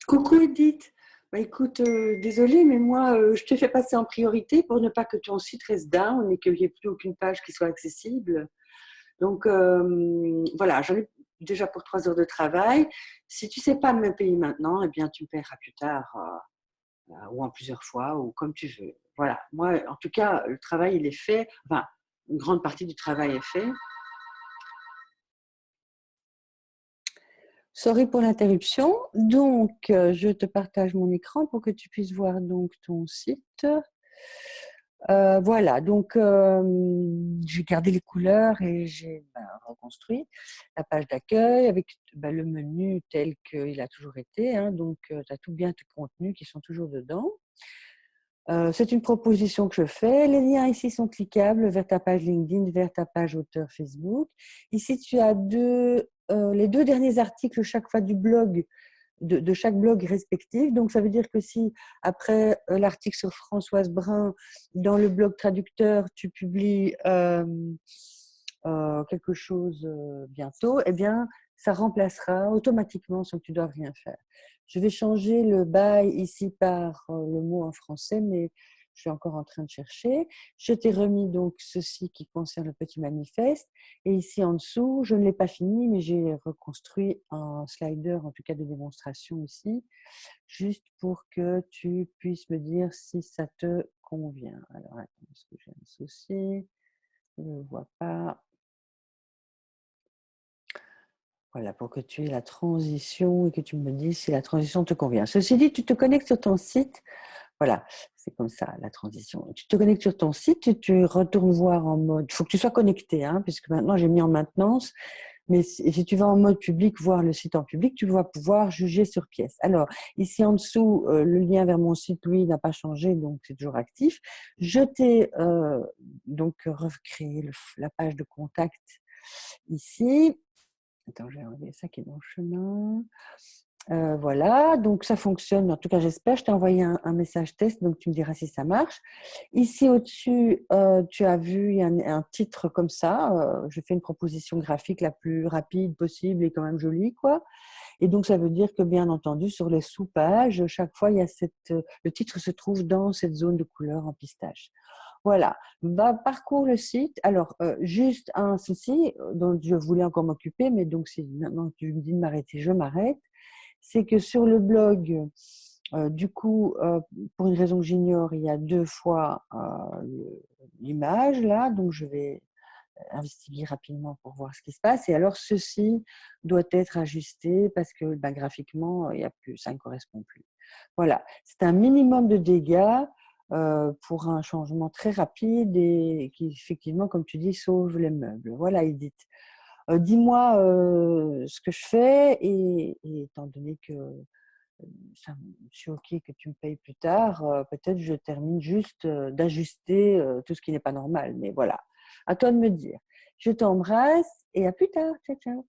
Coucou Edith. Bah, écoute, désolée, mais moi, je te fais passer en priorité pour ne pas que ton site reste down et qu'il n'y ait plus aucune page qui soit accessible. Donc, voilà, j'en ai déjà pour 3 heures de travail. Si tu ne sais pas me payer maintenant, eh bien, tu me paieras plus tard, ou en plusieurs fois, ou comme tu veux. Voilà, moi, en tout cas, le travail, il est fait. Enfin, une grande partie du travail est fait. Sorry pour l'interruption. Donc, je te partage mon écran pour que tu puisses voir donc ton site. Voilà, donc j'ai gardé les couleurs et j'ai reconstruit la page d'accueil avec le menu tel qu'il a toujours été. Hein, donc, tu as tout bien tes contenus qui sont toujours dedans. C'est une proposition que je fais. Les liens ici sont cliquables vers ta page LinkedIn, vers ta page auteur Facebook. Ici, tu as les deux derniers articles chaque fois du blog, de chaque blog respectif. Donc, ça veut dire que si, après l'article sur Françoise Brun, dans le blog traducteur, tu publies quelque chose bientôt, eh bien, ça remplacera automatiquement sans que tu dois rien faire. Je vais changer le by ici par le mot en français, mais je suis encore en train de chercher. Je t'ai remis donc ceci qui concerne le petit manifeste. Et ici en dessous, je ne l'ai pas fini, mais j'ai reconstruit un slider, en tout cas de démonstration ici, juste pour que tu puisses me dire si ça te convient. Alors, attends, est-ce que j'ai un souci? Je ne le vois pas. Voilà, pour que tu aies la transition et que tu me dises si la transition te convient. Ceci dit, tu te connectes sur ton site. Voilà, c'est comme ça, la transition. Tu te connectes sur ton site, tu retournes voir en mode… Il faut que tu sois connecté, hein, puisque maintenant j'ai mis en maintenance. Mais si tu vas en mode public, voir le site en public, tu vas pouvoir juger sur pièce. Alors, ici en dessous, le lien vers mon site, lui, n'a pas changé, donc c'est toujours actif. Je t'ai donc recréé la page de contact ici. Attends, j'ai enlevé ça qui est dans le chemin. Voilà, donc ça fonctionne, en tout cas j'espère. Je t'ai envoyé un message test, donc tu me diras si ça marche. Ici au-dessus, tu as vu, il y a un titre comme ça. Je fais une proposition graphique la plus rapide possible et quand même jolie, quoi. Et donc ça veut dire que bien entendu, sur les sous-pages, chaque fois, il y a le titre se trouve dans cette zone de couleur en pistache. Voilà, parcours le site. Alors, juste un souci dont je voulais encore m'occuper, mais donc si maintenant tu me dis de m'arrêter, je m'arrête. C'est que sur le blog, du coup, pour une raison que j'ignore, il y a 2 fois l'image là, donc je vais investiguer rapidement pour voir ce qui se passe. Et alors, ceci doit être ajusté parce que graphiquement, il y a plus, ça ne correspond plus. Voilà, c'est un minimum de dégâts pour un changement très rapide et qui, effectivement, comme tu dis, sauve les meubles. Voilà, Edith. Dis-moi ce que je fais et étant donné que je suis OK que tu me payes plus tard, peut-être je termine juste d'ajuster tout ce qui n'est pas normal. Mais voilà, à toi de me dire. Je t'embrasse et à plus tard. Ciao, ciao.